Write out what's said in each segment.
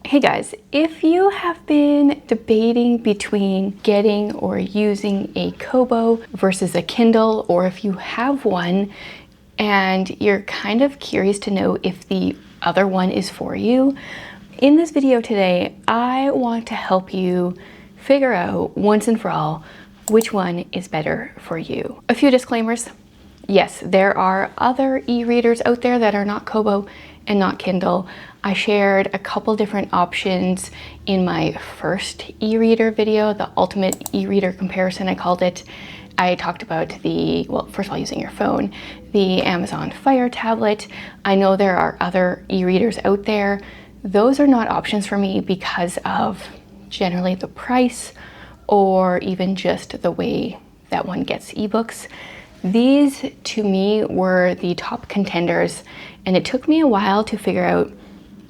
Hey guys, if you have been debating between getting or using a Kobo versus a Kindle, or if you have one and you're kind of curious to know if the other one is for you, in this video today, I want to help you figure out once and for all which one is better for you. A few disclaimers. Yes, there are other e-readers out there that are not Kobo and not Kindle. I shared a couple different options in my first e-reader video, the ultimate e-reader comparison I called it. I talked about first of all, using your phone, the Amazon Fire tablet. I know there are other e-readers out there. Those are not options for me because of generally the price or even just the way that one gets ebooks. These to me were the top contenders, and it took me a while to figure out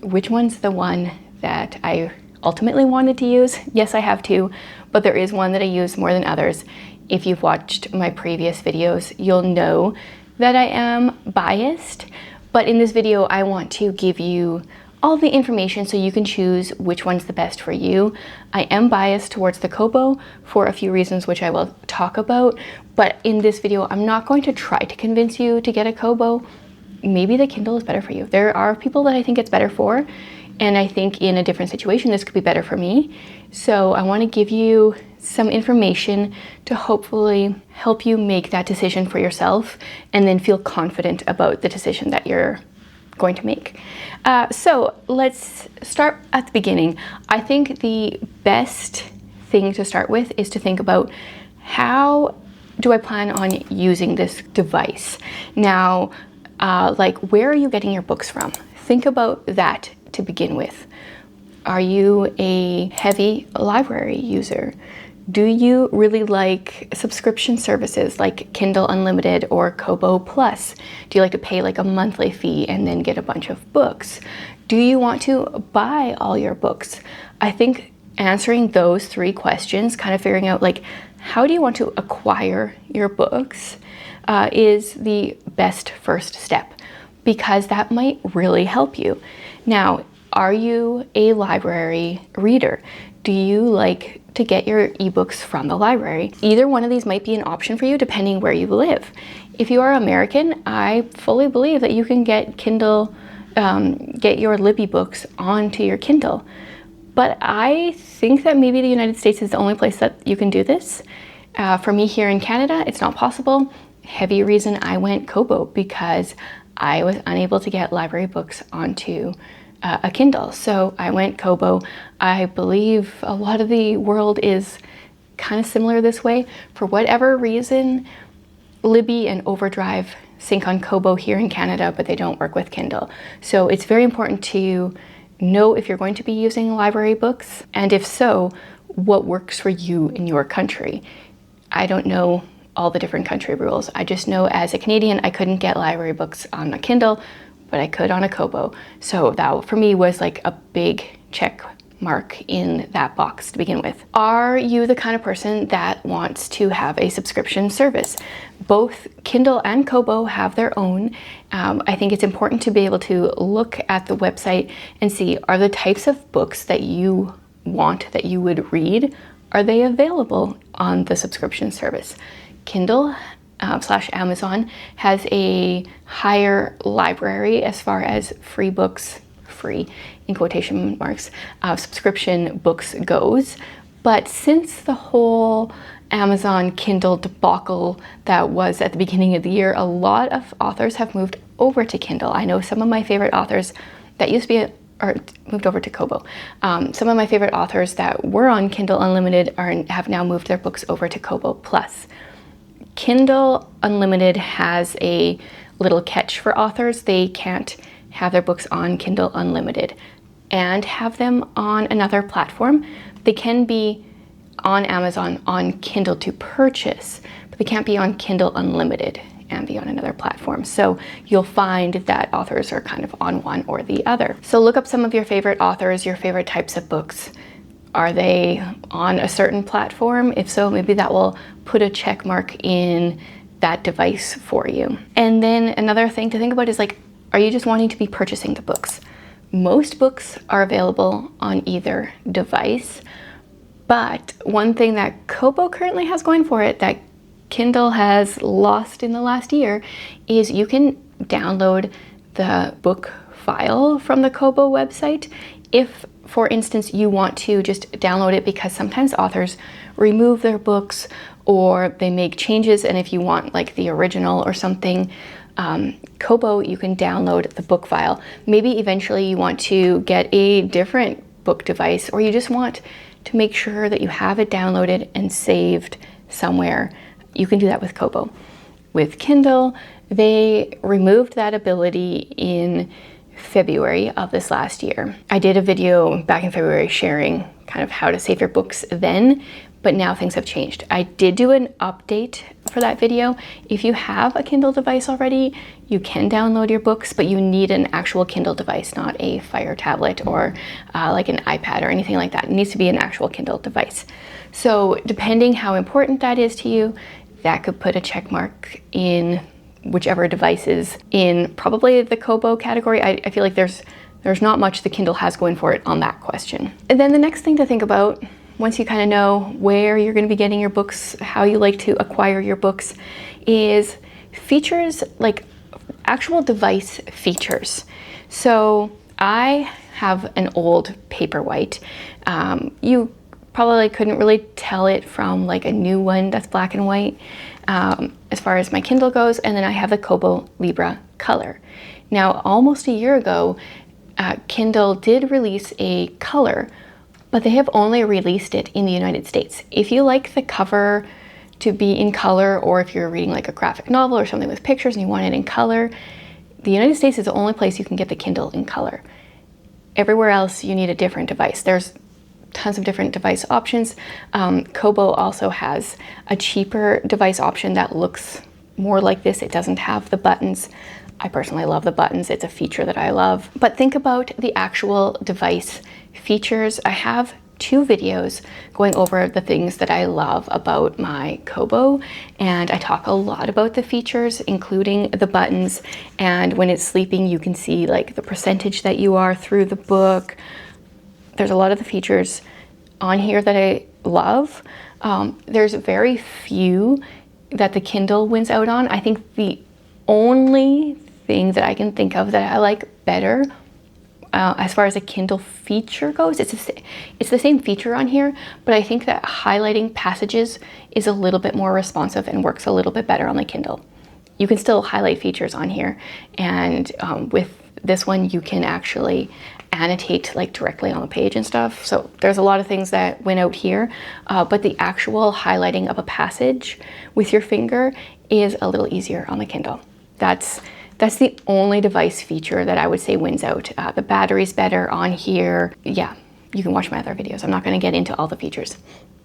which one's the one that I ultimately wanted to use. Yes, I have two, but there is one that I use more than others. If you've watched my previous videos, you'll know that I am biased, but in this video, I want to give you all the information so you can choose which one's the best for you. I am biased towards the Kobo for a few reasons, which I will talk about, but in this video, I'm not going to try to convince you to get a Kobo. Maybe the Kindle is better for you. There are people that I think it's better for, and I think in a different situation, this could be better for me. So I want to give you some information to hopefully help you make that decision for yourself and then feel confident about the decision that you're going to make. So let's start at the beginning. I think the best thing to start with is to think about, how do I plan on using this device? Now, where are you getting your books from? Think about that to begin with. Are you a heavy library user? Do you really like subscription services like Kindle Unlimited or Kobo Plus? Do you like to pay like a monthly fee and then get a bunch of books? Do you want to buy all your books? I think answering those three questions, kind of figuring out how do you want to acquire your books, is the best first step, because that might really help you. Now, are you a library reader? Do you like to get your ebooks from the library? Either one of these might be an option for you depending where you live. If you are American, I fully believe that you can get Kindle, get your Libby books onto your Kindle. But I think that maybe the United States is the only place that you can do this. For me here in Canada, it's not possible. Heavy reason I went Kobo, because I was unable to get library books onto a Kindle. So I went Kobo. I believe a lot of the world is kind of similar this way. For whatever reason, Libby and Overdrive sync on Kobo here in Canada, but they don't work with Kindle. So it's very important to know if you're going to be using library books, and if so, what works for you in your country. I don't know all the different country rules. I just know as a Canadian, I couldn't get library books on a Kindle, but I could on a Kobo. So that for me was like a big check mark in that box to begin with. Are you the kind of person that wants to have a subscription service? Both Kindle and Kobo have their own. I think it's important to be able to look at the website and see, are the types of books that you want, that you would read, are they available on the subscription service? Kindle / Amazon has a higher library as far as free books, free in quotation marks, subscription books goes. But since the whole Amazon Kindle debacle that was at the beginning of the year, a lot of authors have moved over to Kindle. I know some of my favorite authors that used to be moved over to Kobo. Some of my favorite authors that were on Kindle Unlimited have now moved their books over to Kobo Plus. Kindle Unlimited has a little catch for authors. They can't have their books on Kindle Unlimited and have them on another platform. They can be on Amazon on Kindle to purchase, but they can't be on Kindle Unlimited and be on another platform. So you'll find that authors are kind of on one or the other. So look up some of your favorite authors, your favorite types of books. Are they on a certain platform? If so, maybe that will put a check mark in that device for you. And then another thing to think about is are you just wanting to be purchasing the books? Most books are available on either device, but one thing that Kobo currently has going for it that Kindle has lost in the last year is you can download the book file from the Kobo website if, for instance, you want to just download it, because sometimes authors remove their books or they make changes, and if you want like the original or something, Kobo, you can download the book file. Maybe eventually you want to get a different book device, or you just want to make sure that you have it downloaded and saved somewhere. You can do that with Kobo. With Kindle, they removed that ability in February of this last year. I did a video back in February sharing kind of how to save your books then, but now things have changed. I did do an update for that video. If you have a Kindle device already, you can download your books, but you need an actual Kindle device, not a Fire tablet or like an iPad or anything like that. It needs to be an actual Kindle device. So depending how important that is to you, that could put a check mark in whichever device is in probably the Kobo category. I feel like there's not much the Kindle has going for it on that question. And then the next thing to think about, once you kind of know where you're going to be getting your books, how you like to acquire your books, is features, like actual device features. So I have an old Paperwhite. You probably couldn't really tell it from like a new one that's black and white as far as my Kindle goes. And then I have the Kobo Libra Color. Now, almost a year ago, Kindle did release a color, but they have only released it in the United States. If you like the cover to be in color, or if you're reading like a graphic novel or something with pictures and you want it in color, the United States is the only place you can get the Kindle in color. Everywhere else, you need a different device. There's tons of different device options. Kobo also has a cheaper device option that looks more like this. It doesn't have the buttons. I personally love the buttons. It's a feature that I love. But think about the actual device features. I have 2 videos going over the things that I love about my Kobo, and I talk a lot about the features, including the buttons, and when it's sleeping you can see like the percentage that you are through the book. There's a lot of the features on here that I love. There's very few that the Kindle wins out on. I think the only thing that I can think of that I like better as far as a Kindle feature goes, it's the same feature on here, but I think that highlighting passages is a little bit more responsive and works a little bit better on the Kindle. You can still highlight features on here, and with this one you can actually annotate like directly on the page and stuff. So there's a lot of things that went out here, but the actual highlighting of a passage with your finger is a little easier on the Kindle. That's the only device feature that I would say wins out. The battery's better on here. Yeah, you can watch my other videos. I'm not going to get into all the features.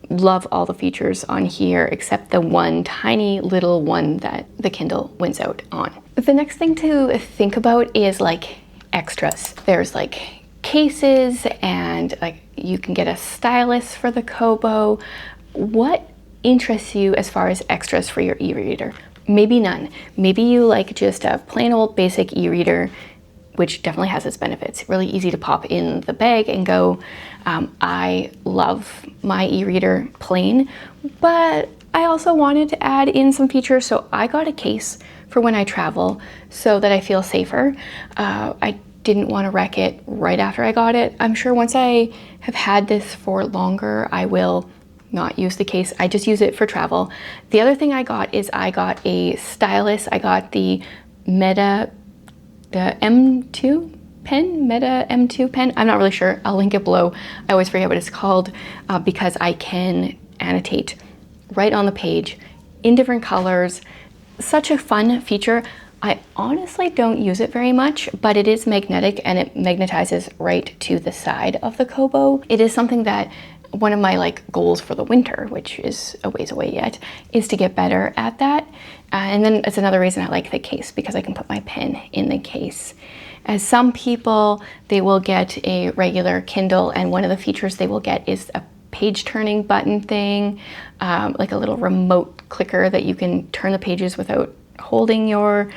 Love all the features on here except the one tiny little one that the Kindle wins out on. The next thing to think about is like extras. There's like cases, and like you can get a stylus for the Kobo. What interests you as far as extras for your e-reader? Maybe none. Maybe you like just a plain old basic e-reader, which definitely has its benefits. Really easy to pop in the bag and go. I love my e-reader plain, but I also wanted to add in some features, so I got a case for when I travel so that I feel safer. I didn't want to wreck it right after I got it. I'm sure once I have had this for longer, I will not use the case. I just use it for travel. The other thing I got is I got a stylus. I got the M2 pen, Meta M2 pen. I'm not really sure. I'll link it below. I always forget what it's called because I can annotate right on the page in different colors. Such a fun feature. I honestly don't use it very much, but it is magnetic and it magnetizes right to the side of the Kobo. It is something that one of my like goals for the winter, which is a ways away yet, is to get better at that. And then it's another reason I like the case, because I can put my pen in the case. As some people, they will get a regular Kindle, and one of the features they will get is a page turning button thing, like a little remote clicker that you can turn the pages without holding your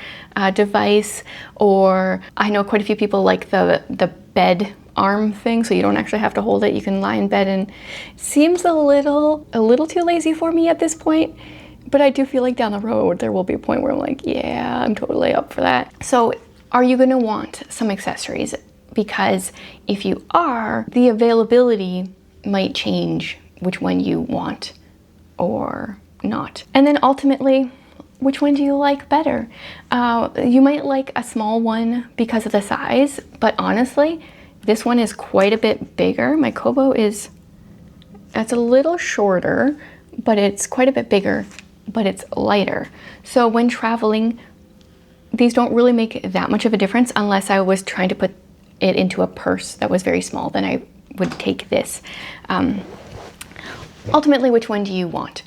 device, or I know quite a few people like the bed arm thing, so you don't actually have to hold it. You can lie in bed, and it seems a little too lazy for me at this point. But I do feel like down the road there will be a point where I'm like, yeah, I'm totally up for that. So are you going to want some accessories? Because if you are, the availability might change which one you want or not. And then ultimately, which one do you like better? You might like a small one because of the size, but honestly, this one is quite a bit bigger. My Kobo it's a little shorter, but it's quite a bit bigger, but it's lighter. So when traveling, these don't really make that much of a difference unless I was trying to put it into a purse that was very small. Then I would take this. Ultimately, which one do you want?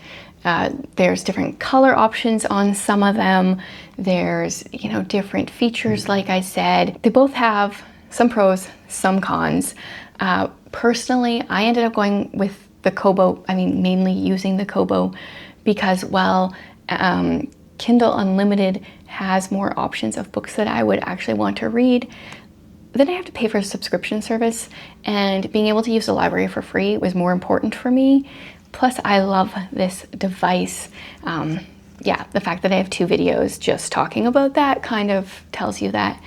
There's different color options on some of them. There's, different features, like I said. They both have some pros, some cons. Personally, I ended up going with the Kobo, mainly using the Kobo because, Kindle Unlimited has more options of books that I would actually want to read. Then I have to pay for a subscription service, and being able to use the library for free was more important for me. Plus, I love this device. The fact that I have 2 videos just talking about that kind of tells you that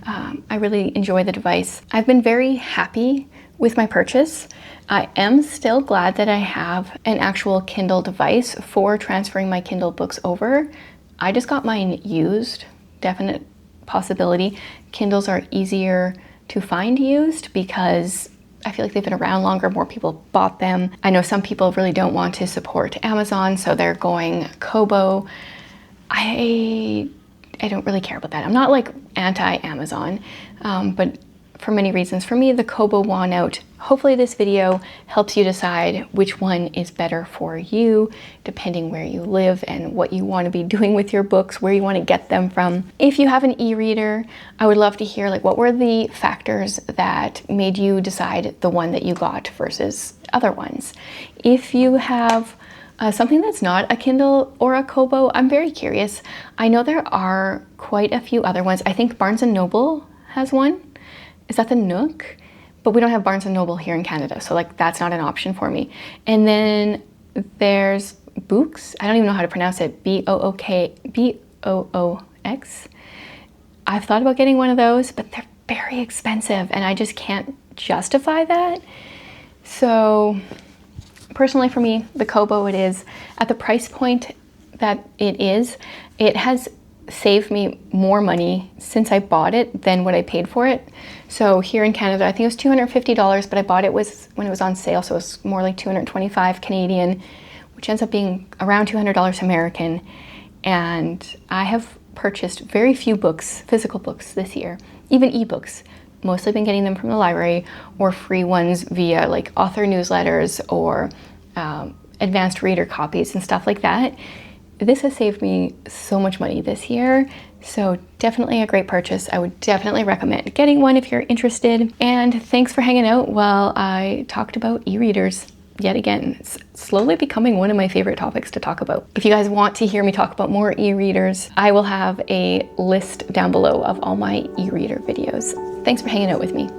I really enjoy the device. I've been very happy with my purchase. I am still glad that I have an actual Kindle device for transferring my Kindle books over. I just got mine used, definite possibility. Kindles are easier to find used because I feel like they've been around longer, more people bought them. I know some people really don't want to support Amazon, so they're going Kobo. I don't really care about that. I'm not like anti-Amazon, but for many reasons. For me, the Kobo won out. Hopefully this video helps you decide which one is better for you, depending where you live and what you want to be doing with your books, where you want to get them from. If you have an e-reader, I would love to hear what were the factors that made you decide the one that you got versus other ones. If you have something that's not a Kindle or a Kobo, I'm very curious. I know there are quite a few other ones. I think Barnes & Noble has one. Is that the Nook? But we don't have Barnes & Noble here in Canada, so that's not an option for me. And then there's Books. I don't even know how to pronounce it. B-O-O-X. I've thought about getting one of those, but they're very expensive and I just can't justify that. So personally for me, the Kobo, it is at the price point that it has saved me more money since I bought it than what I paid for it. So here in Canada, I think it was $250, but I bought it when it was on sale, so it was more like $225 Canadian, which ends up being around $200 American. And I have purchased very few books, physical books this year, even ebooks. Mostly been getting them from the library or free ones via author newsletters or advanced reader copies and stuff like that. This has saved me so much money this year, so definitely a great purchase. I would definitely recommend getting one if you're interested. And thanks for hanging out while I talked about e-readers yet again. It's slowly becoming one of my favorite topics to talk about. If you guys want to hear me talk about more e-readers, I will have a list down below of all my e-reader videos. Thanks for hanging out with me.